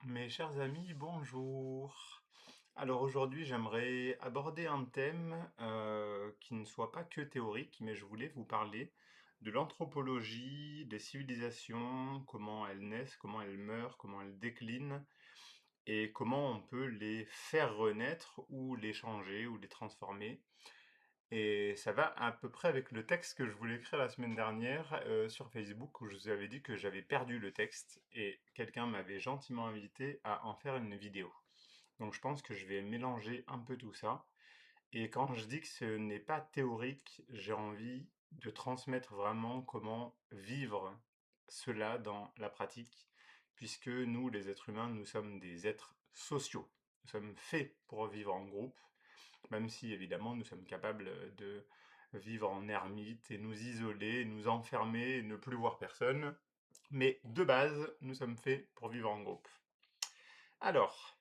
Mes chers amis, bonjour. Alors aujourd'hui, j'aimerais aborder un thème qui ne soit pas que théorique, mais je voulais vous parler de l'anthropologie, des civilisations, comment elles naissent, comment elles meurent, comment elles déclinent, et comment on peut les faire renaître ou les changer ou les transformer. Et ça va à peu près avec le texte que je voulais écrire la semaine dernière sur Facebook où je vous avais dit que j'avais perdu le texte et quelqu'un m'avait gentiment invité à en faire une vidéo. Donc je pense que je vais mélanger un peu tout ça. Et quand je dis que ce n'est pas théorique, j'ai envie de transmettre vraiment comment vivre cela dans la pratique, puisque nous, les êtres humains, nous sommes des êtres sociaux. Nous sommes faits pour vivre en groupe, même si évidemment nous sommes capables de vivre en ermite et nous isoler, nous enfermer et ne plus voir personne. Mais de base, nous sommes faits pour vivre en groupe. Alors,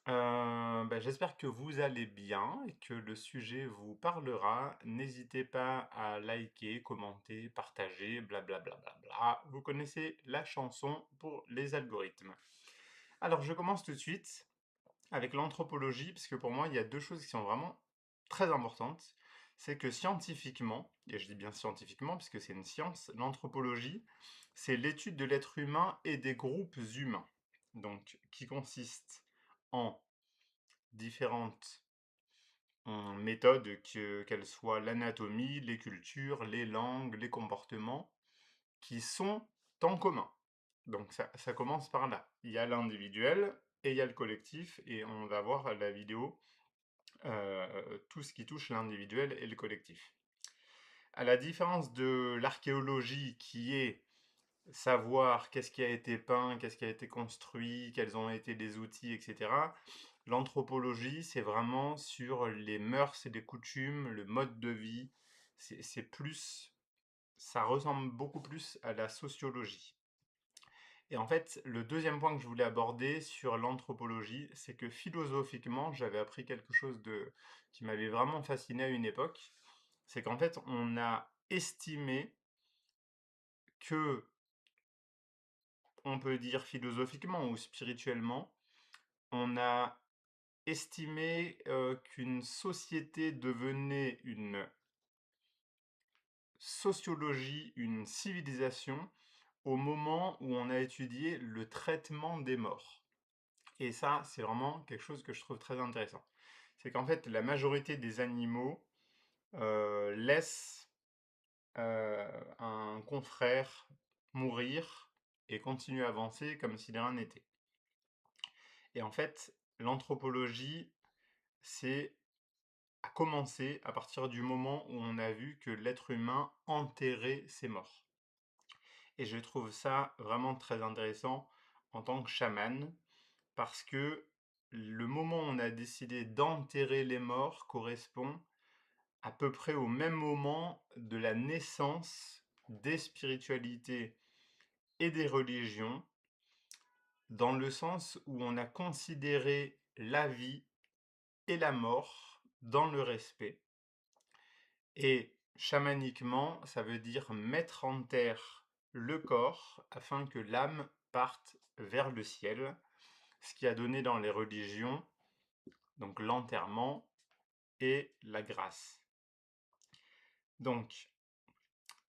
j'espère que vous allez bien et que le sujet vous parlera. N'hésitez pas à liker, commenter, partager, blablabla. Vous connaissez la chanson pour les algorithmes. Alors, je commence tout de suite avec l'anthropologie, parce que pour moi, il y a deux choses qui sont vraiment très importantes. C'est que scientifiquement, et je dis bien scientifiquement, parce que c'est une science, l'anthropologie, c'est l'étude de l'être humain et des groupes humains. Donc, qui consiste en différentes méthodes, qu'elles soient l'anatomie, les cultures, les langues, les comportements, qui sont en commun. Donc ça commence par là. Il y a l'individuel et il y a le collectif, et on va voir à la vidéo tout ce qui touche l'individuel et le collectif. À la différence de l'archéologie qui est savoir qu'est-ce qui a été peint, qu'est-ce qui a été construit, quels ont été les outils, etc. L'anthropologie, c'est vraiment sur les mœurs et les coutumes, le mode de vie. C'est plus, ça ressemble beaucoup plus à la sociologie. Et en fait, le deuxième point que je voulais aborder sur l'anthropologie, c'est que philosophiquement, j'avais appris quelque chose qui m'avait vraiment fasciné à une époque. C'est qu'en fait, on a estimé que, on peut dire philosophiquement ou spirituellement, on a estimé qu'une société devenait une sociologie, une civilisation, au moment où on a étudié le traitement des morts. Et ça, c'est vraiment quelque chose que je trouve très intéressant. C'est qu'en fait, la majorité des animaux laissent un confrère mourir et continuent à avancer comme si de rien n'était. Et en fait, l'anthropologie, c'est a commencé à partir du moment où on a vu que l'être humain enterrait ses morts. Et je trouve ça vraiment très intéressant en tant que chaman, parce que le moment où on a décidé d'enterrer les morts correspond à peu près au même moment de la naissance des spiritualités et des religions, dans le sens où on a considéré la vie et la mort dans le respect. Et chamaniquement, ça veut dire mettre en terre le corps afin que l'âme parte vers le ciel, ce qui a donné dans les religions donc l'enterrement et la grâce. Donc,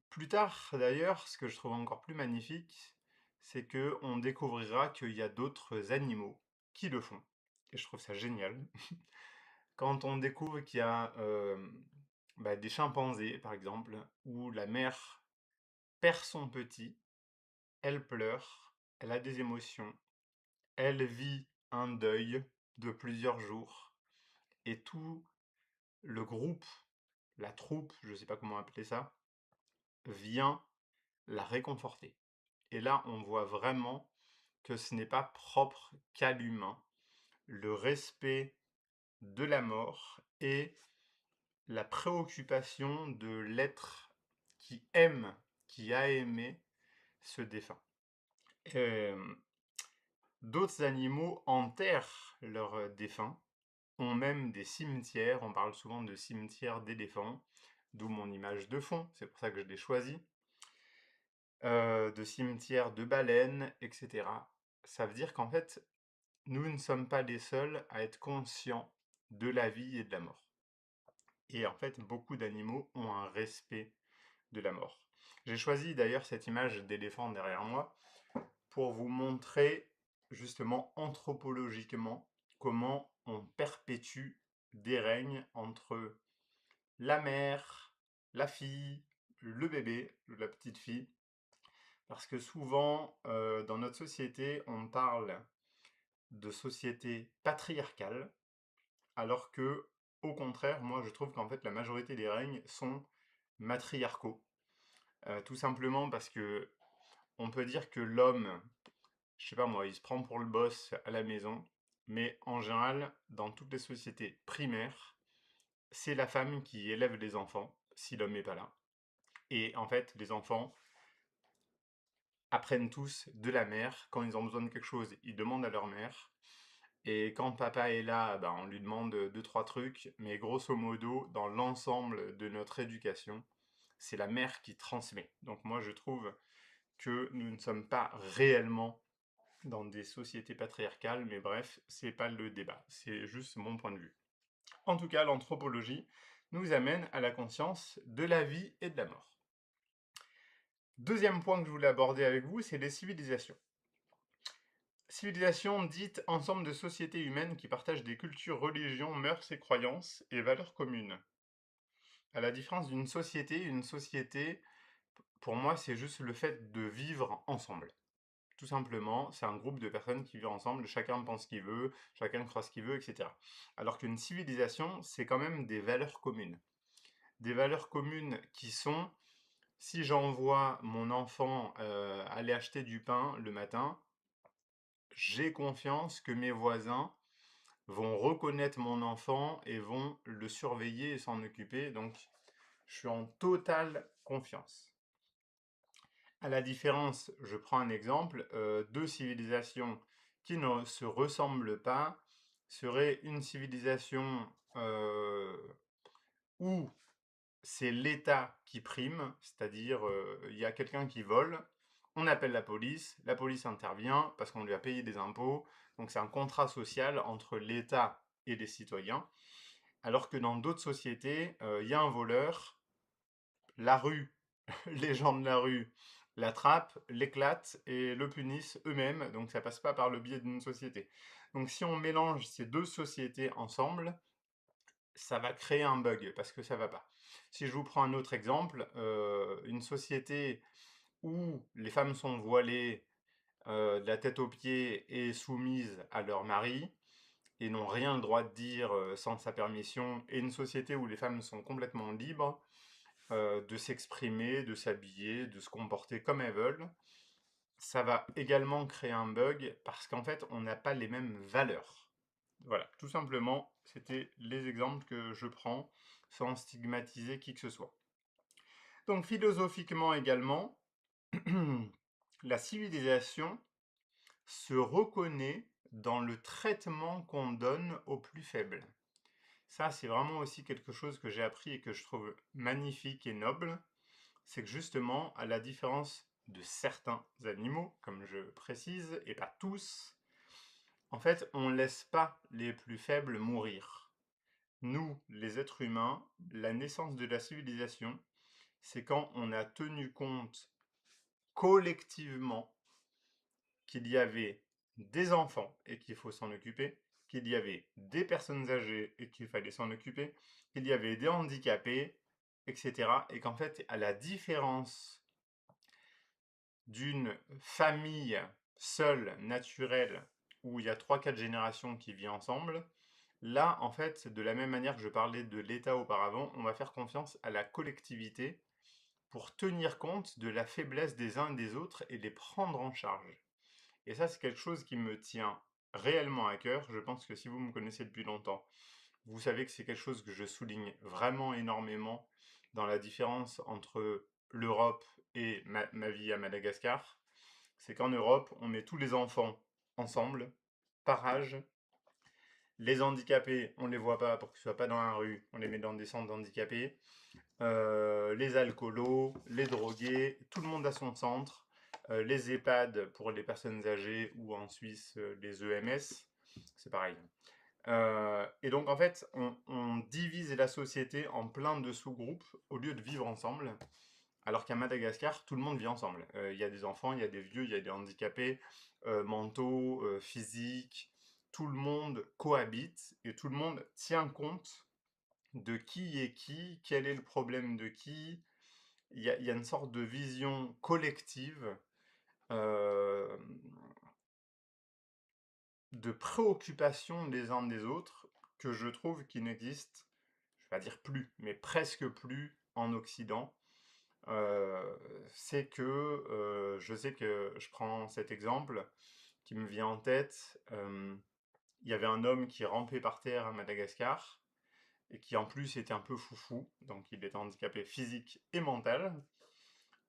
plus tard d'ailleurs, ce que je trouve encore plus magnifique, c'est que on découvrira qu'il y a d'autres animaux qui le font. Et je trouve ça génial. Quand on découvre qu'il y a des chimpanzés, par exemple, où la mère perd son petit, elle pleure, elle a des émotions, elle vit un deuil de plusieurs jours, et tout le groupe, la troupe, je ne sais pas comment appeler ça, vient la réconforter. Et là, on voit vraiment que ce n'est pas propre qu'à l'humain. Le respect de la mort et la préoccupation de l'être qui aime, qui a aimé ce défunt. Euh, D'autres animaux enterrent leurs défunts, ont même des cimetières, on parle souvent de cimetières d'éléphants, d'où mon image de fond, c'est pour ça que je l'ai choisi, de cimetières de baleines, etc. Ça veut dire qu'en fait, nous ne sommes pas les seuls à être conscients de la vie et de la mort. Et en fait, beaucoup d'animaux ont un respect de la mort. J'ai choisi d'ailleurs cette image d'éléphant derrière moi pour vous montrer justement anthropologiquement comment on perpétue des règnes entre la mère, la fille, le bébé, la petite fille. Parce que souvent, dans notre société, on parle de société patriarcale, alors que, au contraire, moi je trouve qu'en fait la majorité des règnes sont matriarcaux. Tout simplement parce que on peut dire que l'homme, je sais pas moi, il se prend pour le boss à la maison, mais en général, dans toutes les sociétés primaires, c'est la femme qui élève les enfants, si l'homme n'est pas là. Et en fait, les enfants apprennent tous de la mère. Quand ils ont besoin de quelque chose, ils demandent à leur mère. Et quand papa est là, ben, on lui demande deux, trois trucs. Mais grosso modo, dans l'ensemble de notre éducation, c'est la mère qui transmet. Donc moi, je trouve que nous ne sommes pas réellement dans des sociétés patriarcales, mais bref, c'est pas le débat, c'est juste mon point de vue. En tout cas, l'anthropologie nous amène à la conscience de la vie et de la mort. Deuxième point que je voulais aborder avec vous, c'est les civilisations. Civilisation dite ensemble de sociétés humaines qui partagent des cultures, religions, mœurs et croyances et valeurs communes. À la différence d'une société, une société, pour moi, c'est juste le fait de vivre ensemble. Tout simplement, c'est un groupe de personnes qui vivent ensemble, chacun pense ce qu'il veut, chacun croit ce qu'il veut, etc. Alors qu'une civilisation, c'est quand même des valeurs communes. Des valeurs communes qui sont, si j'envoie mon enfant aller acheter du pain le matin, j'ai confiance que mes voisins vont reconnaître mon enfant et vont le surveiller et s'en occuper. Donc, je suis en totale confiance. À la différence, je prends un exemple, deux civilisations qui ne se ressemblent pas serait une civilisation où c'est l'État qui prime, c'est-à-dire il y a quelqu'un qui vole, on appelle la police intervient parce qu'on lui a payé des impôts, donc c'est un contrat social entre l'État et les citoyens, alors que dans d'autres sociétés, il y a un voleur, la rue, les gens de la rue l'attrapent, l'éclatent et le punissent eux-mêmes, donc ça passe pas par le biais d'une société. Donc si on mélange ces deux sociétés ensemble, ça va créer un bug parce que ça va pas. Si je vous prends un autre exemple, une société où les femmes sont voilées de la tête aux pieds et soumises à leur mari et n'ont rien le droit de dire sans sa permission, et une société où les femmes sont complètement libres de s'exprimer, de s'habiller, de se comporter comme elles veulent, ça va également créer un bug parce qu'en fait, on n'a pas les mêmes valeurs. Voilà, tout simplement, c'était les exemples que je prends sans stigmatiser qui que ce soit. Donc philosophiquement également, la civilisation se reconnaît dans le traitement qu'on donne aux plus faibles. Ça, c'est vraiment aussi quelque chose que j'ai appris et que je trouve magnifique et noble. C'est que justement, à la différence de certains animaux, comme je précise, et pas tous, en fait, on ne laisse pas les plus faibles mourir. Nous, les êtres humains, la naissance de la civilisation, c'est quand on a tenu compte collectivement qu'il y avait des enfants et qu'il faut s'en occuper, qu'il y avait des personnes âgées et qu'il fallait s'en occuper, qu'il y avait des handicapés, etc. Et qu'en fait, à la différence d'une famille seule, naturelle, où il y a trois, quatre générations qui vivent ensemble, là, en fait, de la même manière que je parlais de l'État auparavant, on va faire confiance à la collectivité pour tenir compte de la faiblesse des uns et des autres et les prendre en charge. Et ça, c'est quelque chose qui me tient réellement à cœur. Je pense que si vous me connaissez depuis longtemps, vous savez que c'est quelque chose que je souligne vraiment énormément dans la différence entre l'Europe et ma vie à Madagascar. C'est qu'en Europe, on met tous les enfants ensemble, par âge. Les handicapés, on ne les voit pas pour qu'ils ne soient pas dans la rue, on les met dans des centres d'handicapés. Les alcoolos, les drogués, tout le monde a son centre. Les EHPAD pour les personnes âgées ou en Suisse les EMS. c'est pareil. Et donc en fait, on divise la société en plein de sous-groupes au lieu de vivre ensemble. Alors qu'à Madagascar, tout le monde vit ensemble. Il y a des enfants, il y a des vieux, il y a des handicapés mentaux, physiques. Tout le monde cohabite et tout le monde tient compte de qui est qui, quel est le problème de qui. Il y a une sorte de vision collective, euh, de préoccupation des uns des autres que je trouve qui n'existe, je vais pas dire plus, mais presque plus en Occident. Euh, c'est que je sais que je prends cet exemple qui me vient en tête. Il y avait un homme qui rampait par terre à Madagascar et qui en plus était un peu foufou, donc il était handicapé physique et mental.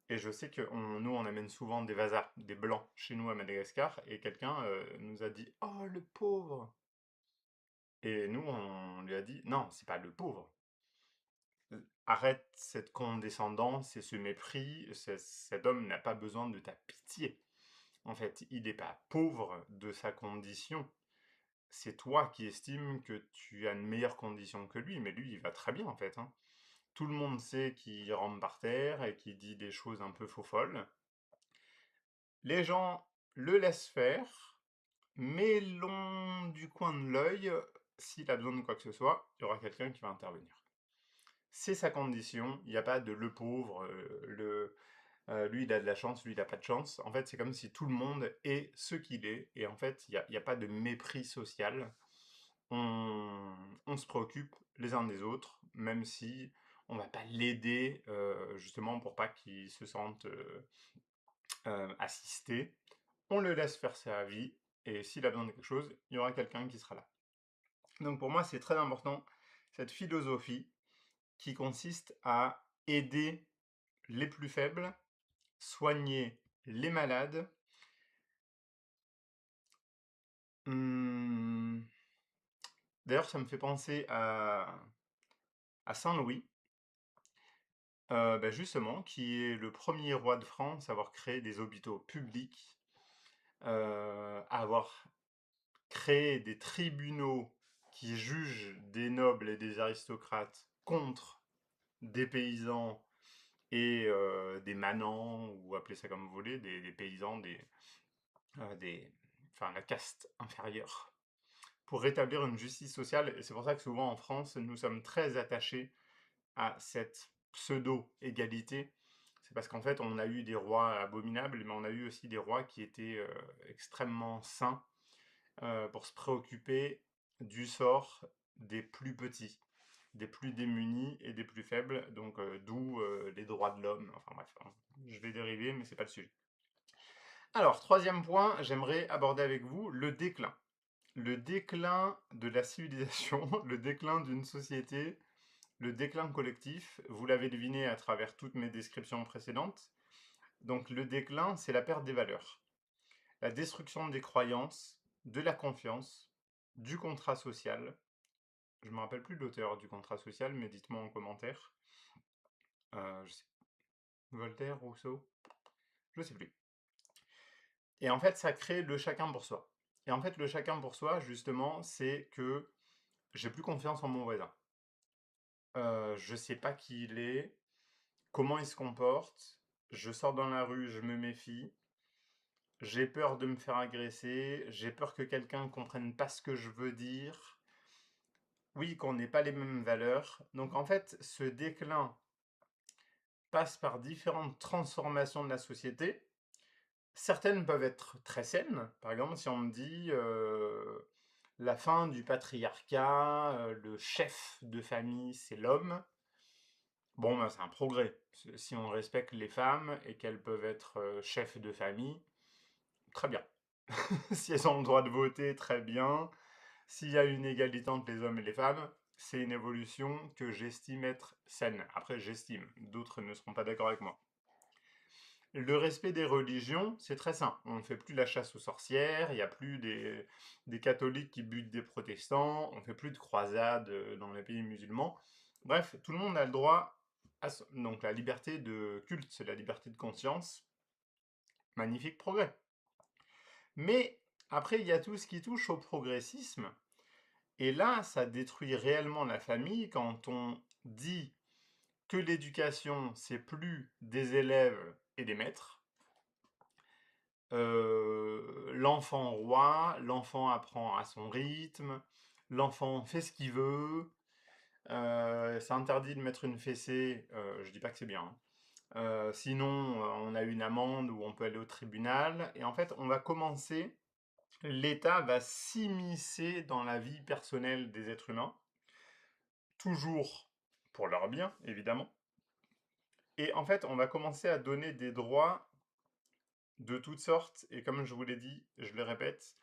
Et je sais que nous, on amène souvent des vasas, des blancs, chez nous à Madagascar, et quelqu'un nous a dit «Oh, le pauvre!» Et nous, on lui a dit «Non, c'est pas le pauvre. Arrête cette condescendance et ce mépris, cet homme n'a pas besoin de ta pitié. En fait, il n'est pas pauvre de sa condition. C'est toi qui estimes que tu as une meilleure condition que lui, mais lui, il va très bien en fait, hein. Tout le monde sait qu'il rampe par terre et qu'il dit des choses un peu faux-folles. Les gens le laissent faire, mais l'ont du coin de l'œil. S'il a besoin de quoi que ce soit, il y aura quelqu'un qui va intervenir. C'est sa condition, il n'y a pas de le pauvre, lui il a de la chance, lui il n'a pas de chance. En fait, c'est comme si tout le monde est ce qu'il est, et en fait, il y a pas de mépris social. On se préoccupe les uns des autres, même si on ne va pas l'aider, justement pour pas qu'il se sente assisté. On le laisse faire sa vie, et s'il a besoin de quelque chose, il y aura quelqu'un qui sera là. Donc pour moi, c'est très important, cette philosophie qui consiste à aider les plus faibles, soigner les malades. Hum, D'ailleurs, ça me fait penser à Saint-Louis, justement, qui est le premier roi de France à avoir créé des hôpitaux publics, à avoir créé des tribunaux qui jugent des nobles et des aristocrates contre des paysans et des manants, ou appelez ça comme vous voulez, des paysans, des, enfin la caste inférieure, pour rétablir une justice sociale. Et c'est pour ça que souvent en France, nous sommes très attachés à cette pseudo-égalité. C'est parce qu'en fait, on a eu des rois abominables, mais on a eu aussi des rois qui étaient extrêmement sains, pour se préoccuper du sort des plus petits, des plus démunis et des plus faibles, donc d'où les droits de l'homme. Enfin bref, hein, je vais dériver, mais c'est pas le sujet. Alors, troisième point, j'aimerais aborder avec vous le déclin. Le déclin de la civilisation, le déclin d'une société, le déclin collectif. Vous l'avez deviné à travers toutes mes descriptions précédentes. Donc le déclin, c'est la perte des valeurs, la destruction des croyances, de la confiance, du contrat social. Je me rappelle plus de l'auteur du contrat social, mais dites-moi en commentaire. Je sais, Voltaire, Rousseau, je sais plus. Et en fait, ça crée le chacun pour soi. Et en fait, le chacun pour soi, justement, c'est que j'ai plus confiance en mon voisin. Je sais pas qui il est, comment il se comporte. Je sors dans la rue, je me méfie. J'ai peur de me faire agresser. J'ai peur que quelqu'un comprenne pas ce que je veux dire. Oui, qu'on n'ait pas les mêmes valeurs. Donc en fait, ce déclin passe par différentes transformations de la société. Certaines peuvent être très saines. Par exemple, si on me dit la fin du patriarcat, le chef de famille, c'est l'homme. Bon, ben, c'est un progrès. Si on respecte les femmes et qu'elles peuvent être chefs de famille, très bien. Si elles ont le droit de voter, très bien. S'il y a une égalité entre les hommes et les femmes, c'est une évolution que j'estime être saine. Après, j'estime. D'autres ne seront pas d'accord avec moi. Le respect des religions, c'est très simple. On ne fait plus la chasse aux sorcières, il n'y a plus des catholiques qui butent des protestants, on ne fait plus de croisades dans les pays musulmans. Bref, tout le monde a le droit à donc la liberté de culte, c'est la liberté de conscience. Magnifique progrès. Mais Après, il y a tout ce qui touche au progressisme. Et là, ça détruit réellement la famille quand on dit que l'éducation, c'est plus des élèves et des maîtres. L'enfant roi, l'enfant apprend à son rythme, l'enfant fait ce qu'il veut. C'est interdit de mettre une fessée, je dis pas que c'est bien, hein. Sinon, on a une amende ou on peut aller au tribunal. Et en fait, on va commencer, l'État va s'immiscer dans la vie personnelle des êtres humains, toujours pour leur bien, évidemment. Et en fait, on va commencer à donner des droits de toutes sortes. Et comme je vous l'ai dit, je le répète,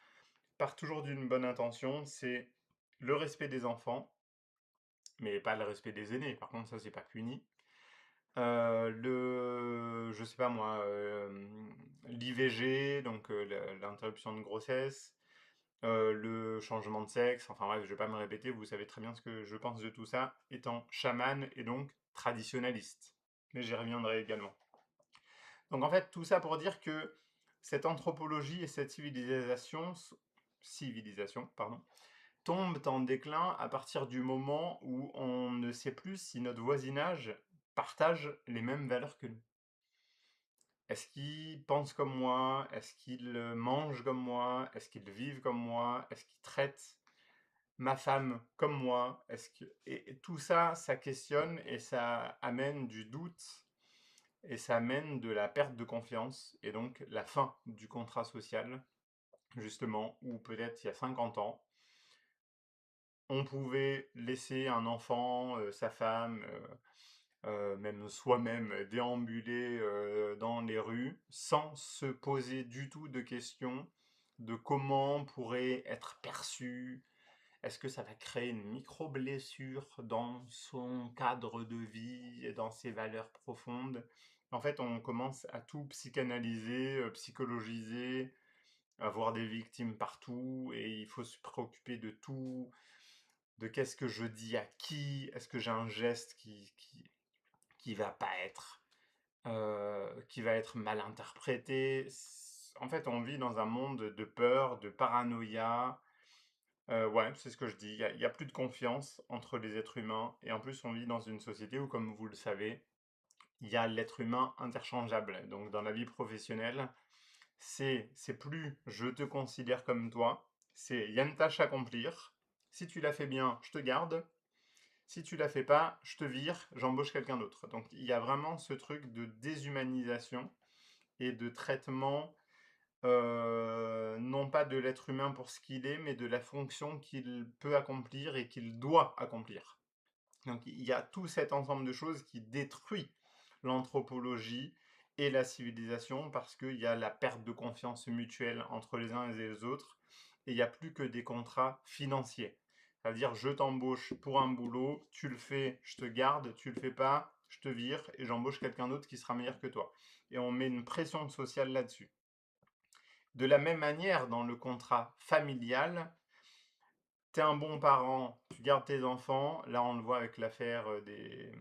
part toujours d'une bonne intention, c'est le respect des enfants, mais pas le respect des aînés. Par contre, ça, c'est pas puni. Je sais pas moi, l'IVG, donc l'interruption de grossesse, le changement de sexe, enfin bref, je vais pas me répéter, vous savez très bien ce que je pense de tout ça, étant chaman et donc traditionnaliste. Mais j'y reviendrai également. Donc en fait, tout ça pour dire que cette anthropologie et cette civilisation, pardon, tombent en déclin à partir du moment où on ne sait plus si notre voisinage partage les mêmes valeurs que nous. Est-ce qu'ils pensent comme moi? Est-ce qu'ils mangent comme moi? Est-ce qu'ils vivent comme moi? Est-ce qu'ils traitent ma femme comme moi? Et tout ça, ça questionne et ça amène du doute et ça amène de la perte de confiance et donc la fin du contrat social, justement, où peut-être il y a 50 ans, on pouvait laisser un enfant, sa femme, même soi-même déambuler dans les rues sans se poser du tout de questions de comment pourrait être perçu. Est-ce que ça va créer une micro-blessure dans son cadre de vie et dans ses valeurs profondes? En fait, on commence à tout psychanalyser, psychologiser, à voir des victimes partout, et il faut se préoccuper de tout, de qu'est-ce que je dis à qui, est-ce que j'ai un geste qui va pas être, qui va être mal interprété. En fait, on vit dans un monde de peur, de paranoïa. Ouais, c'est ce que je dis. Il y a plus de confiance entre les êtres humains. Et en plus, on vit dans une société où, comme vous le savez, il y a l'être humain interchangeable. Donc, dans la vie professionnelle, c'est plus je te considère comme toi. C'est il y a une tâche à accomplir. Si tu la fais bien, je te garde. Si tu la fais pas, je te vire, j'embauche quelqu'un d'autre. Donc il y a vraiment ce truc de déshumanisation et de traitement, non pas de l'être humain pour ce qu'il est, mais de la fonction qu'il peut accomplir et qu'il doit accomplir. Donc il y a tout cet ensemble de choses qui détruit l'anthropologie et la civilisation parce qu'il y a la perte de confiance mutuelle entre les uns et les autres et il n'y a plus que des contrats financiers. C'est-à-dire je t'embauche pour un boulot, tu le fais, je te garde, tu le fais pas, je te vire et j'embauche quelqu'un d'autre qui sera meilleur que toi. Et on met une pression sociale là-dessus. De la même manière, dans le contrat familial, t'es un bon parent, tu gardes tes enfants. Là, on le voit avec l'affaire des.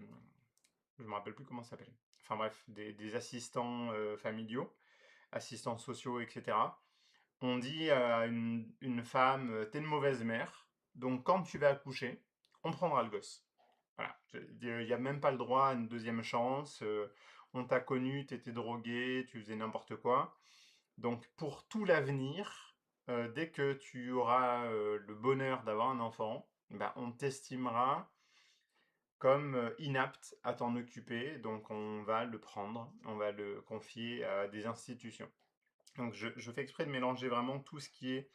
Je me rappelle plus comment ça s'appelle. Enfin bref, des assistants familiaux, assistants sociaux, etc. On dit à une femme, t'es une mauvaise mère, donc quand tu vas accoucher, on prendra le gosse. Voilà. Il n'y a même pas le droit à une deuxième chance. On t'a connu, t'étais drogué, tu faisais n'importe quoi. Donc pour tout l'avenir, dès que tu auras le bonheur d'avoir un enfant, ben, on t'estimera comme inapte à t'en occuper, donc on va le prendre, on va le confier à des institutions. Donc je fais exprès de mélanger vraiment tout ce qui est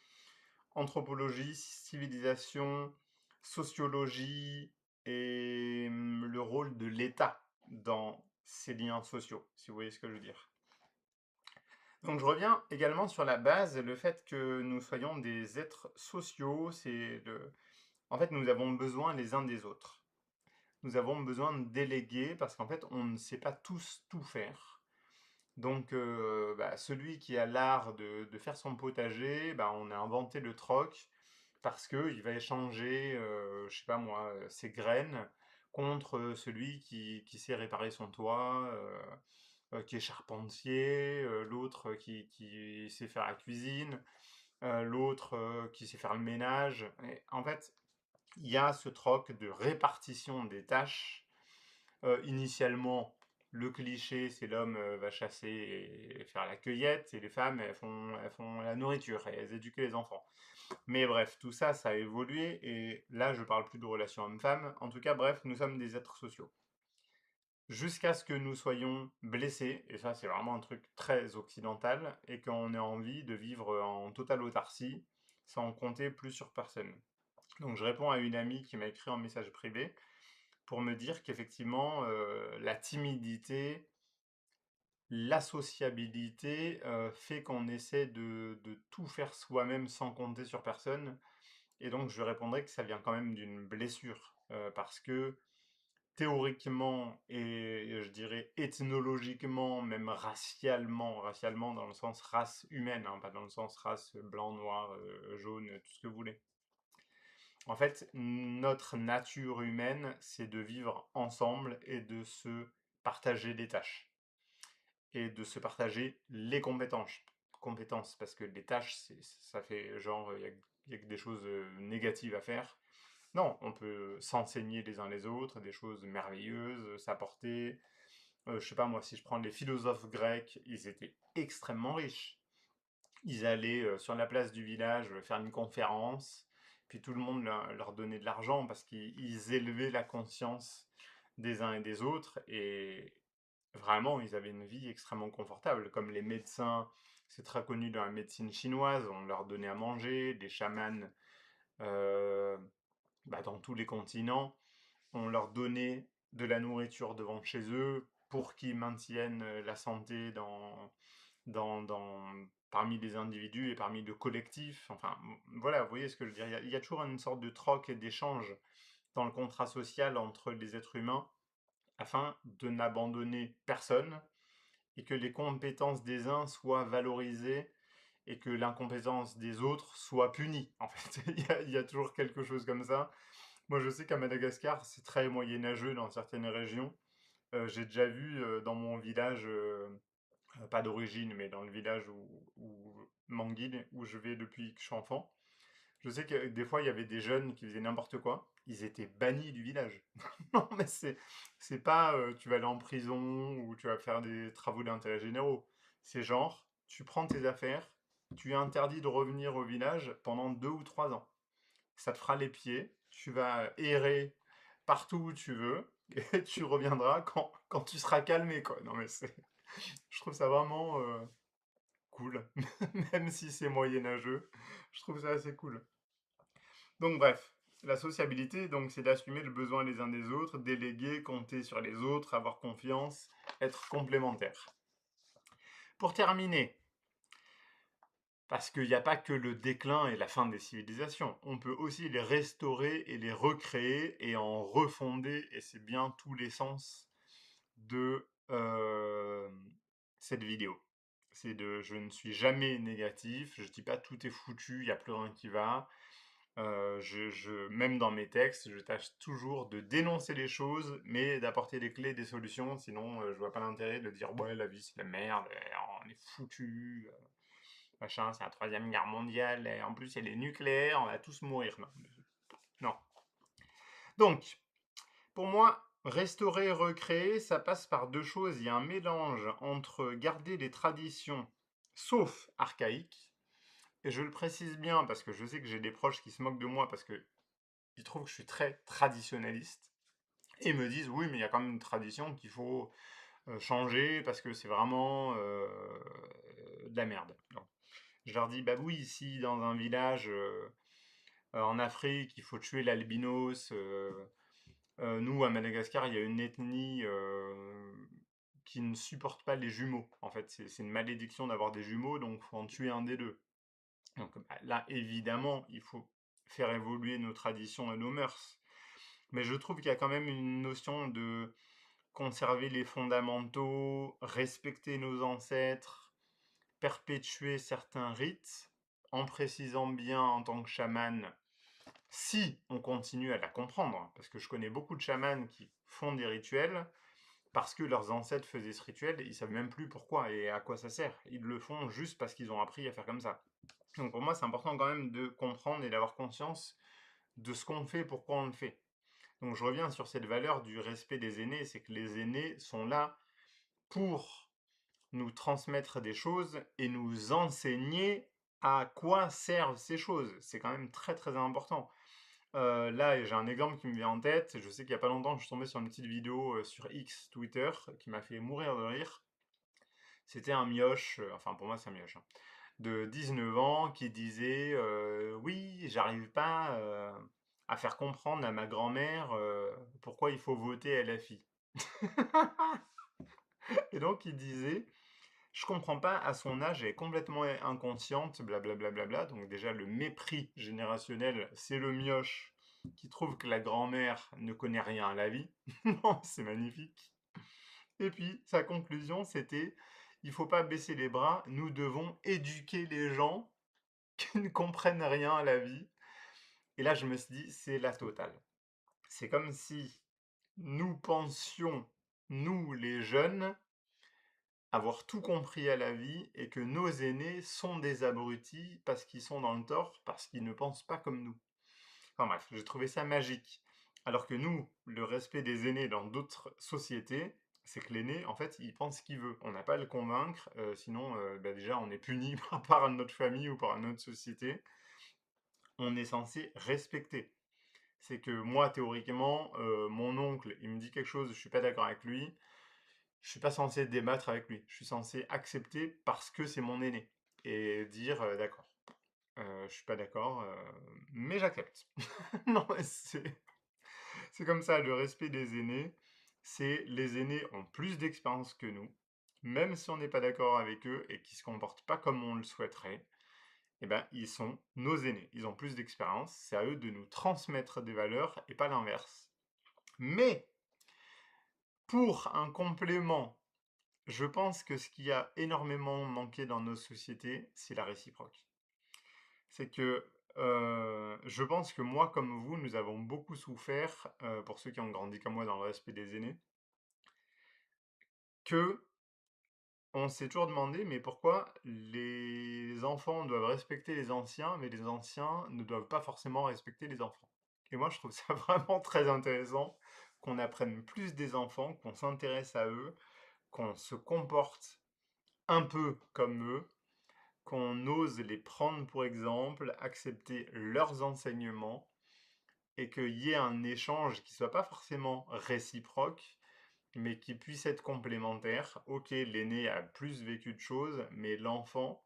anthropologie, civilisation, sociologie et le rôle de l'État dans ces liens sociaux, si vous voyez ce que je veux dire. Donc je reviens également sur la base, le fait que nous soyons des êtres sociaux, En fait, nous avons besoin les uns des autres. Nous avons besoin de déléguer parce qu'en fait, on ne sait pas tous tout faire. Donc, bah, celui qui a l'art de faire son potager, bah, on a inventé le troc parce qu'il va échanger, je sais pas moi, ses graines contre celui qui sait réparer son toit, qui est charpentier, l'autre qui sait faire la cuisine. l'autre qui sait faire le ménage. Et en fait, il y a ce troc de répartition des tâches. Initialement, le cliché, c'est l'homme va chasser et faire la cueillette, et les femmes, elles font la nourriture et elles éduquent les enfants. Mais bref, tout ça, ça a évolué, et là, je parle plus de relations hommes-femmes. En tout cas, bref, nous sommes des êtres sociaux. Jusqu'à ce que nous soyons blessés, et ça, c'est vraiment un truc très occidental, et qu'on ait envie de vivre en totale autarcie, sans compter plus sur personne. Donc, je réponds à une amie qui m'a écrit en message privé pour me dire qu'effectivement, la timidité, la sociabilité fait qu'on essaie de tout faire soi-même sans compter sur personne. Et donc, je répondrais que ça vient quand même d'une blessure. Parce que théoriquement et je dirais ethnologiquement, même racialement dans le sens race humaine, hein, pas dans le sens race blanc, noir, jaune, tout ce que vous voulez. En fait, notre nature humaine, c'est de vivre ensemble et de se partager des tâches et de se partager les compétences, parce que les tâches, ça fait genre, il y a que des choses négatives à faire. Non, on peut s'enseigner les uns les autres, des choses merveilleuses, s'apporter. Je sais pas moi, si je prends les philosophes grecs, ils étaient extrêmement riches. Ils allaient sur la place du village faire une conférence, puis tout le monde leur donnait de l'argent parce qu'ils élevaient la conscience des uns et des autres, et vraiment, ils avaient une vie extrêmement confortable. Comme les médecins, c'est très connu dans la médecine chinoise, on leur donnait à manger, des chamans euh, dans tous les continents, on leur donnait de la nourriture devant chez eux pour qu'ils maintiennent la santé parmi les individus et parmi le collectif. Enfin, voilà, vous voyez ce que je veux dire. Il y a toujours une sorte de troc et d'échange dans le contrat social entre les êtres humains afin de n'abandonner personne et que les compétences des uns soient valorisées et que l'incompétence des autres soit punie. En fait, il y a toujours quelque chose comme ça. Moi, je sais qu'à Madagascar, c'est très moyenâgeux dans certaines régions. J'ai déjà vu dans mon village, pas d'origine, mais dans le village où Manguil, où je vais depuis que je suis enfant, je sais que des fois, il y avait des jeunes qui faisaient n'importe quoi. Ils étaient bannis du village. Non, mais c'est pas tu vas aller en prison ou tu vas faire des travaux d'intérêt généraux. C'est genre, tu prends tes affaires, tu es interdit de revenir au village pendant 2 ou 3 ans. Ça te fera les pieds, tu vas errer partout où tu veux, et tu reviendras quand tu seras calmé, quoi. Non, mais je trouve ça vraiment cool. Même si c'est moyenâgeux, je trouve ça assez cool. Donc bref, la sociabilité, donc, c'est d'assumer le besoin les uns des autres, déléguer, compter sur les autres, avoir confiance, être complémentaire. Pour terminer, parce qu'il n'y a pas que le déclin et la fin des civilisations, on peut aussi les restaurer et les recréer et en refonder, et c'est bien tous les sens de cette vidéo. Je ne suis jamais négatif, je ne dis pas tout est foutu, il n'y a plus rien qui va. Même dans mes textes, je tâche toujours de dénoncer les choses, mais d'apporter des clés, des solutions. Sinon, je vois pas l'intérêt de dire ouais, la vie c'est la merde, on est foutu, machin, c'est la troisième guerre mondiale, et en plus elle est nucléaire, on va tous mourir. Non, non. Donc, pour moi, restaurer et recréer, ça passe par deux choses. Il y a un mélange entre garder les traditions, sauf archaïques. Et je le précise bien parce que je sais que j'ai des proches qui se moquent de moi parce que ils trouvent que je suis très traditionnaliste et me disent oui, mais il y a quand même une tradition qu'il faut changer parce que c'est vraiment de la merde. Donc, je leur dis bah oui, ici dans un village en Afrique, il faut tuer l'albinos. Nous, à Madagascar, il y a une ethnie qui ne supporte pas les jumeaux. En fait, c'est une malédiction d'avoir des jumeaux, donc il faut en tuer un des deux. Donc bah, là, évidemment, il faut faire évoluer nos traditions et nos mœurs. Mais je trouve qu'il y a quand même une notion de conserver les fondamentaux, respecter nos ancêtres, perpétuer certains rites, en précisant bien en tant que chaman, si on continue à la comprendre, parce que je connais beaucoup de chamans qui font des rituels, parce que leurs ancêtres faisaient ce rituel, et ils savent même plus pourquoi et à quoi ça sert. Ils le font juste parce qu'ils ont appris à faire comme ça. Donc pour moi, c'est important quand même de comprendre et d'avoir conscience de ce qu'on fait, pourquoi on le fait. Donc je reviens sur cette valeur du respect des aînés, c'est que les aînés sont là pour nous transmettre des choses et nous enseigner à quoi servent ces choses. C'est quand même très très important. Là, j'ai un exemple qui me vient en tête. Je sais qu'il n'y a pas longtemps, je suis tombé sur une petite vidéo sur X, Twitter, qui m'a fait mourir de rire. C'était un mioche, enfin pour moi c'est un mioche, hein, de 19 ans qui disait oui, j'arrive pas à faire comprendre à ma grand-mère pourquoi il faut voter LFI. Et donc il disait je comprends pas, à son âge, elle est complètement inconsciente, blablabla. Bla bla bla. Donc déjà, le mépris générationnel, c'est le mioche qui trouve que la grand-mère ne connaît rien à la vie. Non, c'est magnifique. Et puis, sa conclusion, c'était, il faut pas baisser les bras, nous devons éduquer les gens qui ne comprennent rien à la vie. Et là, je me suis dit, c'est la totale. C'est comme si nous pensions, nous les jeunes, avoir tout compris à la vie et que nos aînés sont des abrutis parce qu'ils sont dans le tort, parce qu'ils ne pensent pas comme nous. Enfin bref, j'ai trouvé ça magique. Alors que nous, le respect des aînés dans d'autres sociétés, c'est que l'aîné, en fait, il pense ce qu'il veut. On n'a pas à le convaincre, sinon, bah déjà, on est puni par notre famille ou par notre société. On est censé respecter. C'est que moi, théoriquement, mon oncle, il me dit quelque chose, je suis pas d'accord avec lui, je suis pas censé débattre avec lui. Je suis censé accepter parce que c'est mon aîné et dire d'accord. Je suis pas d'accord, mais j'accepte. Non, c'est comme ça. Le respect des aînés, c'est les aînés ont plus d'expérience que nous, même si on n'est pas d'accord avec eux et qui se comportent pas comme on le souhaiterait. Eh ben, ils sont nos aînés. Ils ont plus d'expérience. C'est à eux de nous transmettre des valeurs et pas l'inverse. Mais pour un complément, je pense que ce qui a énormément manqué dans nos sociétés, c'est la réciproque. C'est que je pense que moi, comme vous, nous avons beaucoup souffert, pour ceux qui ont grandi comme moi dans le respect des aînés, que on s'est toujours demandé, mais pourquoi les enfants doivent respecter les anciens, mais les anciens ne doivent pas forcément respecter les enfants. Et moi, je trouve ça vraiment très intéressant qu'on apprenne plus des enfants, qu'on s'intéresse à eux, qu'on se comporte un peu comme eux, qu'on ose les prendre pour exemple, accepter leurs enseignements et qu'il y ait un échange qui soit pas forcément réciproque, mais qui puisse être complémentaire. Ok, l'aîné a plus vécu de choses, mais l'enfant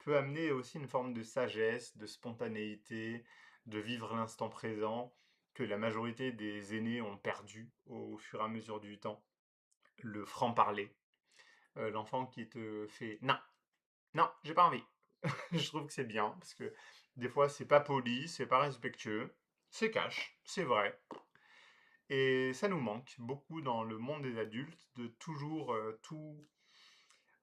peut amener aussi une forme de sagesse, de spontanéité, de vivre l'instant présent, que la majorité des aînés ont perdu au fur et à mesure du temps. Le franc-parler. L'enfant qui te fait non, non, j'ai pas envie. Je trouve que c'est bien, parce que des fois, c'est pas poli, c'est pas respectueux, c'est cash, c'est vrai. Et ça nous manque beaucoup dans le monde des adultes de toujours tout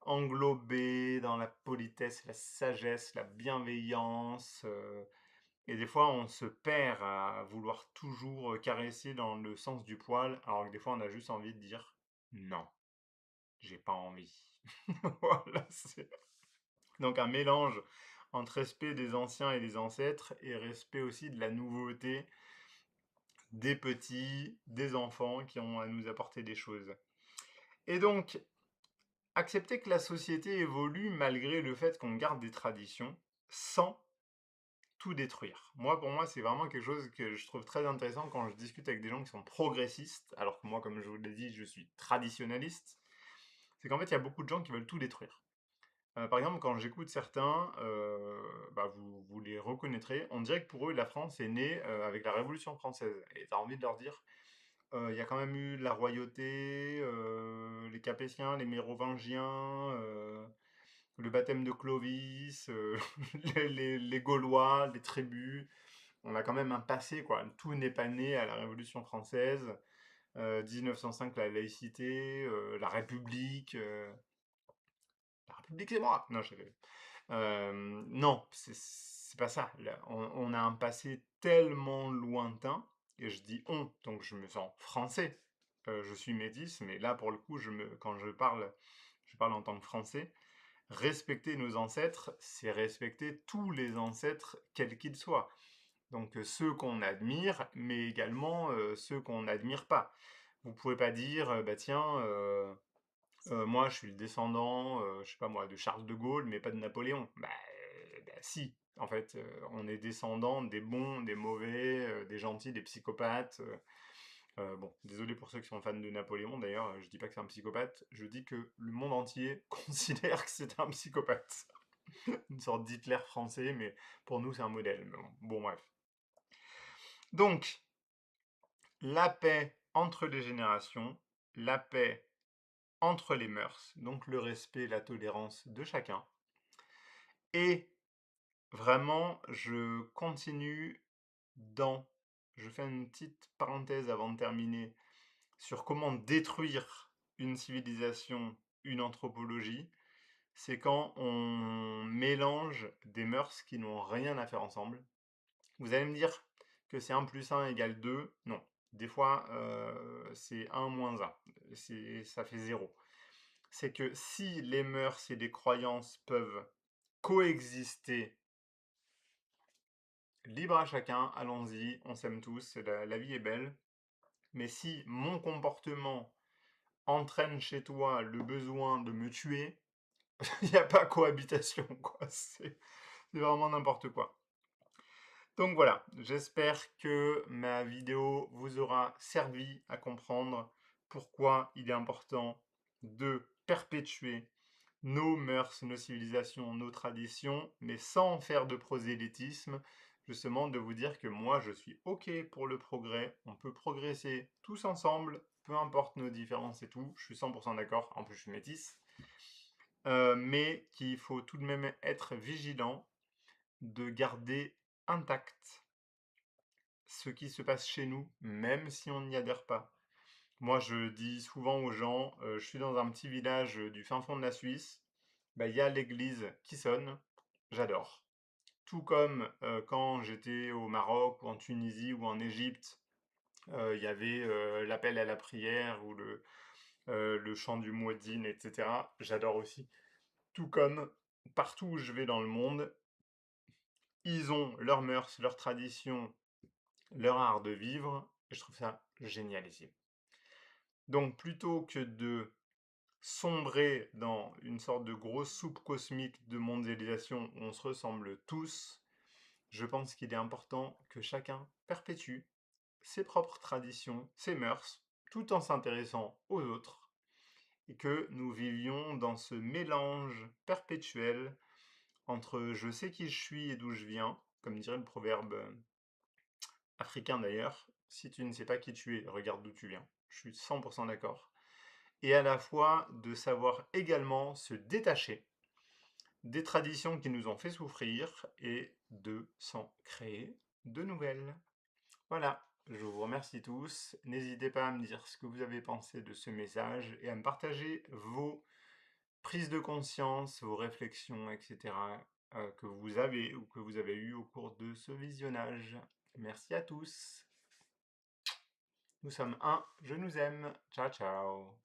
englober dans la politesse, la sagesse, la bienveillance. Et des fois, on se perd à vouloir toujours caresser dans le sens du poil, alors que des fois, on a juste envie de dire non, j'ai pas envie. Voilà, c'est donc un mélange entre respect des anciens et des ancêtres et respect aussi de la nouveauté des petits, des enfants qui ont à nous apporter des choses. Et donc, accepter que la société évolue malgré le fait qu'on garde des traditions sans tout détruire. Moi, pour moi, c'est vraiment quelque chose que je trouve très intéressant quand je discute avec des gens qui sont progressistes, alors que moi, comme je vous l'ai dit, je suis traditionnaliste. C'est qu'en fait, il y a beaucoup de gens qui veulent tout détruire. Par exemple, quand j'écoute certains, bah, vous les reconnaîtrez, on dirait que pour eux, la France est née avec la Révolution française. Et tu as envie de leur dire, il y a quand même eu la royauté, les Capétiens, les Mérovingiens, le baptême de Clovis, les Gaulois, les tribus. On a quand même un passé, quoi. Tout n'est pas né à la Révolution française. 1905, la laïcité, la République. La République, c'est moi! Non, je rigole. Non, c'est pas ça. Là, on a un passé tellement lointain, et je dis on, donc je me sens français. Je suis métis, mais là, pour le coup, quand je parle en tant que français. Respecter nos ancêtres, c'est respecter tous les ancêtres, quels qu'ils soient. Donc ceux qu'on admire, mais également ceux qu'on n'admire pas. Vous pouvez pas dire, bah tiens, moi je suis le descendant, je sais pas moi, de Charles de Gaulle, mais pas de Napoléon. Bah si, en fait, on est descendant des bons, des mauvais, des gentils, des psychopathes. Bon, désolé pour ceux qui sont fans de Napoléon, d'ailleurs, je dis pas que c'est un psychopathe, je dis que le monde entier considère que c'est un psychopathe. Une sorte d'Hitler français, mais pour nous c'est un modèle. Mais bon, bref. Donc, la paix entre les générations, la paix entre les mœurs, donc le respect, la tolérance de chacun. Et vraiment, je continue je fais une petite parenthèse avant de terminer, sur comment détruire une civilisation, une anthropologie, c'est quand on mélange des mœurs qui n'ont rien à faire ensemble. Vous allez me dire que c'est 1 plus 1 égale 2. Non. Des fois, c'est 1 moins 1. Ça fait 0. C'est que si les mœurs et les croyances peuvent coexister, libre à chacun, allons-y, on s'aime tous, la vie est belle. Mais si mon comportement entraîne chez toi le besoin de me tuer, il n'y a pas cohabitation, quoi. C'est vraiment n'importe quoi. Donc voilà, j'espère que ma vidéo vous aura servi à comprendre pourquoi il est important de perpétuer nos mœurs, nos civilisations, nos traditions, mais sans faire de prosélytisme, justement de vous dire que moi je suis OK pour le progrès, on peut progresser tous ensemble, peu importe nos différences et tout, je suis 100% d'accord, en plus je suis métisse, mais qu'il faut tout de même être vigilant de garder intact ce qui se passe chez nous, même si on n'y adhère pas. Moi, je dis souvent aux gens, je suis dans un petit village du fin fond de la Suisse, bah, il y a l'église qui sonne, j'adore. Tout comme quand j'étais au Maroc ou en Tunisie ou en Égypte, il y avait l'appel à la prière ou le chant du muezzin, etc. J'adore aussi. Tout comme partout où je vais dans le monde, ils ont leurs mœurs, leurs traditions, leur art de vivre, et je trouve ça génialissime. Donc plutôt que de sombrer dans une sorte de grosse soupe cosmique de mondialisation où on se ressemble tous, je pense qu'il est important que chacun perpétue ses propres traditions, ses mœurs, tout en s'intéressant aux autres, et que nous vivions dans ce mélange perpétuel entre je sais qui je suis et d'où je viens, comme dirait le proverbe africain d'ailleurs, si tu ne sais pas qui tu es, regarde d'où tu viens. Je suis 100% d'accord. Et à la fois de savoir également se détacher des traditions qui nous ont fait souffrir et de s'en créer de nouvelles. Voilà, je vous remercie tous. N'hésitez pas à me dire ce que vous avez pensé de ce message et à me partager vos prises de conscience, vos réflexions, etc. Que vous avez ou que vous avez eues au cours de ce visionnage. Merci à tous. Nous sommes un, je nous aime. Ciao, ciao.